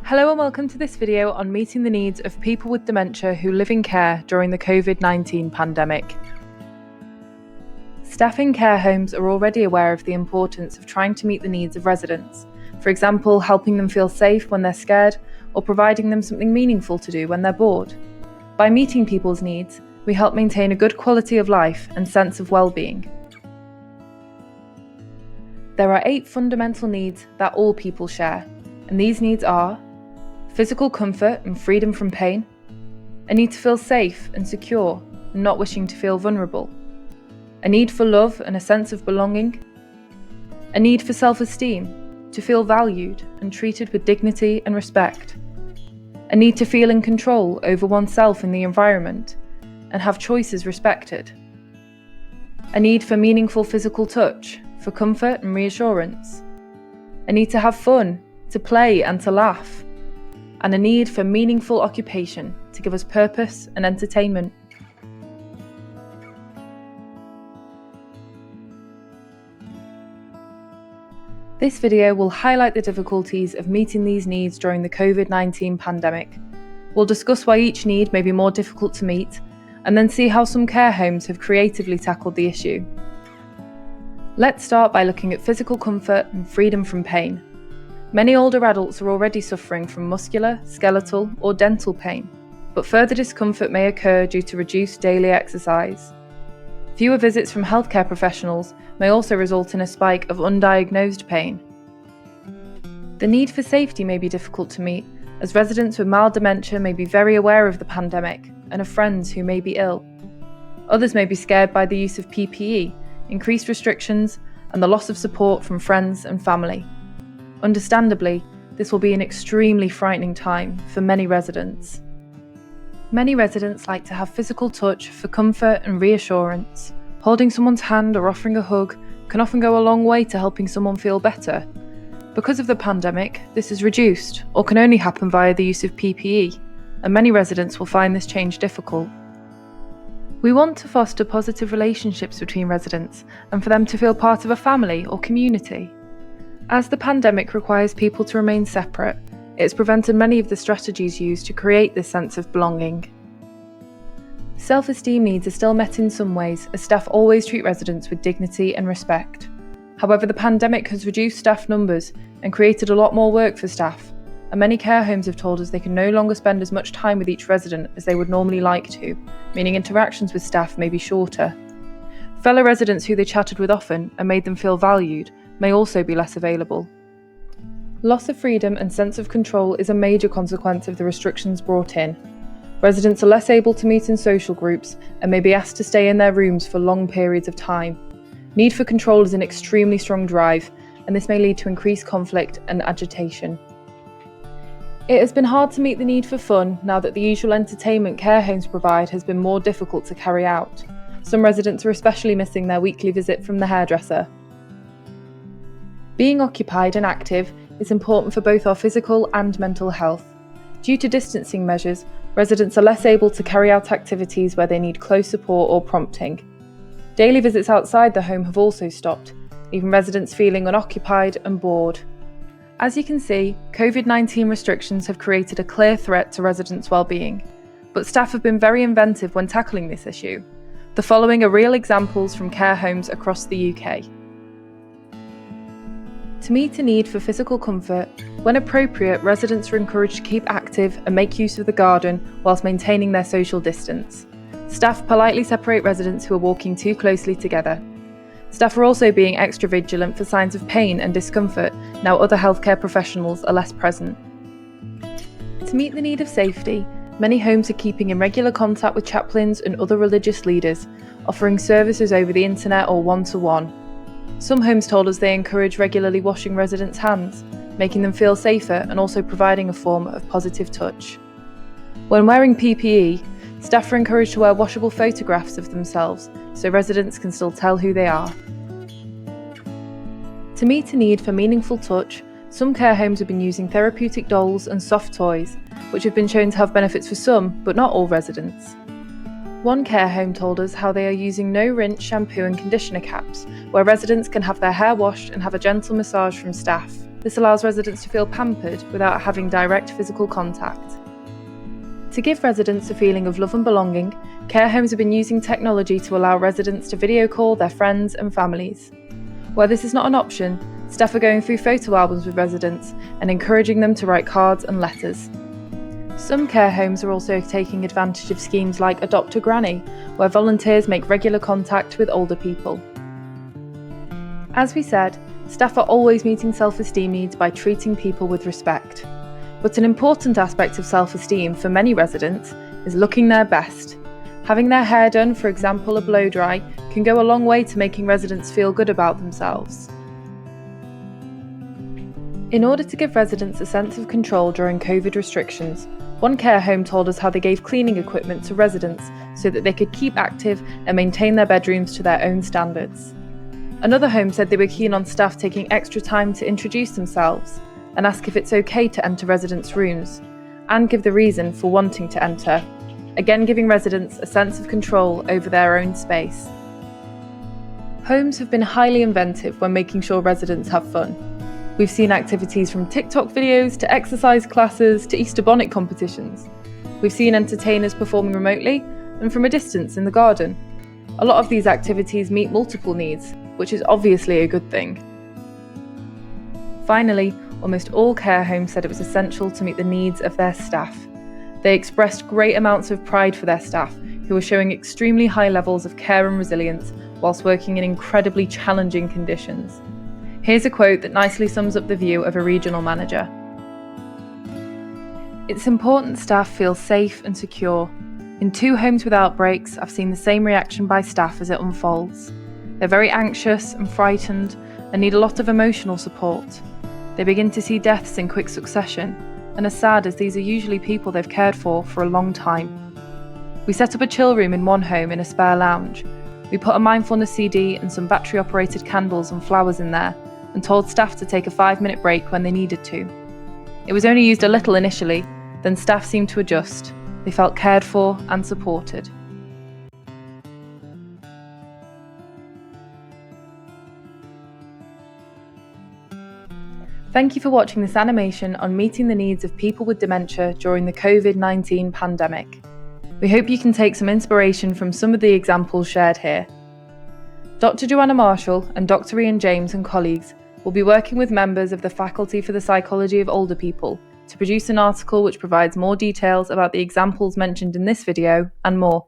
Hello and welcome to this video on meeting the needs of people with dementia who live in care during the Covid-19 pandemic. Staff in care homes are already aware of the importance of trying to meet the needs of residents, for example, helping them feel safe when they're scared or providing them something meaningful to do when they're bored. By meeting people's needs, we help maintain a good quality of life and sense of well-being. There are 8 fundamental needs that all people share, and these needs are physical comfort and freedom from pain, a need to feel safe and secure and not wishing to feel vulnerable, a need for love and a sense of belonging, a need for self-esteem, to feel valued and treated with dignity and respect, a need to feel in control over oneself and the environment and have choices respected, a need for meaningful physical touch, for comfort and reassurance, a need to have fun, to play and to laugh, and a need for meaningful occupation to give us purpose and entertainment. This video will highlight the difficulties of meeting these needs during the Covid-19 pandemic. We'll discuss why each need may be more difficult to meet, and then see how some care homes have creatively tackled the issue. Let's start by looking at physical comfort and freedom from pain. Many older adults are already suffering from muscular, skeletal, or dental pain, but further discomfort may occur due to reduced daily exercise. Fewer visits from healthcare professionals may also result in a spike of undiagnosed pain. The need for safety may be difficult to meet, as residents with mild dementia may be very aware of the pandemic and of friends who may be ill. Others may be scared by the use of PPE, increased restrictions, and the loss of support from friends and family. Understandably, this will be an extremely frightening time for many residents. Many residents like to have physical touch for comfort and reassurance. Holding someone's hand or offering a hug can often go a long way to helping someone feel better. Because of the pandemic, this is reduced or can only happen via the use of PPE, and many residents will find this change difficult. We want to foster positive relationships between residents and for them to feel part of a family or community. As the pandemic requires people to remain separate, it has prevented many of the strategies used to create this sense of belonging. Self-esteem needs are still met in some ways, as staff always treat residents with dignity and respect. However, the pandemic has reduced staff numbers and created a lot more work for staff, and many care homes have told us they can no longer spend as much time with each resident as they would normally like to, meaning interactions with staff may be shorter. Fellow residents who they chatted with often and made them feel valued may also be less available. Loss of freedom and sense of control is a major consequence of the restrictions brought in. Residents are less able to meet in social groups and may be asked to stay in their rooms for long periods of time. Need for control is an extremely strong drive, and this may lead to increased conflict and agitation. It has been hard to meet the need for fun now that the usual entertainment care homes provide has been more difficult to carry out. Some residents are especially missing their weekly visit from the hairdresser. Being occupied and active is important for both our physical and mental health. Due to distancing measures, residents are less able to carry out activities where they need close support or prompting. Daily visits outside the home have also stopped, leaving residents feeling unoccupied and bored. As you can see, Covid-19 restrictions have created a clear threat to residents' well-being, but staff have been very inventive when tackling this issue. The following are real examples from care homes across the UK. To meet a need for physical comfort, when appropriate, residents are encouraged to keep active and make use of the garden whilst maintaining their social distance. Staff politely separate residents who are walking too closely together. Staff are also being extra vigilant for signs of pain and discomfort now other healthcare professionals are less present. To meet the need of safety, many homes are keeping in regular contact with chaplains and other religious leaders, offering services over the internet or one-to-one. Some homes told us they encourage regularly washing residents' hands, making them feel safer and also providing a form of positive touch. When wearing PPE, staff are encouraged to wear washable photographs of themselves so residents can still tell who they are. To meet a need for meaningful touch, some care homes have been using therapeutic dolls and soft toys, which have been shown to have benefits for some, but not all residents. One care home told us how they are using no-rinse shampoo and conditioner caps, where residents can have their hair washed and have a gentle massage from staff. This allows residents to feel pampered without having direct physical contact. To give residents a feeling of love and belonging, care homes have been using technology to allow residents to video call their friends and families. Where this is not an option, staff are going through photo albums with residents and encouraging them to write cards and letters. Some care homes are also taking advantage of schemes like Adopt a Granny, where volunteers make regular contact with older people. As we said, staff are always meeting self-esteem needs by treating people with respect. But an important aspect of self-esteem for many residents is looking their best. Having their hair done, for example a blow dry, can go a long way to making residents feel good about themselves. In order to give residents a sense of control during COVID restrictions, one care home told us how they gave cleaning equipment to residents so that they could keep active and maintain their bedrooms to their own standards. Another home said they were keen on staff taking extra time to introduce themselves and ask if it's okay to enter residents' rooms, and give the reason for wanting to enter, again giving residents a sense of control over their own space. Homes have been highly inventive when making sure residents have fun. We've seen activities from TikTok videos to exercise classes to Easter bonnet competitions. We've seen entertainers performing remotely and from a distance in the garden. A lot of these activities meet multiple needs, which is obviously a good thing. Finally, almost all care homes said it was essential to meet the needs of their staff. They expressed great amounts of pride for their staff, who were showing extremely high levels of care and resilience whilst working in incredibly challenging conditions. Here's a quote that nicely sums up the view of a regional manager. "It's important staff feel safe and secure. In 2 homes with outbreaks, I've seen the same reaction by staff as it unfolds. They're very anxious and frightened and need a lot of emotional support. They begin to see deaths in quick succession and are sad as these are usually people they've cared for a long time. We set up a chill room in one home in a spare lounge. We put a mindfulness CD and some battery-operated candles and flowers in there and told staff to take a 5-minute break when they needed to. It was only used a little initially, then staff seemed to adjust. They felt cared for and supported." Thank you for watching this animation on meeting the needs of people with dementia during the COVID-19 pandemic. We hope you can take some inspiration from some of the examples shared here. Dr. Joanna Marshall and Dr. Ian James and colleagues will be working with members of the Faculty for the Psychology of Older People to produce an article which provides more details about the examples mentioned in this video and more.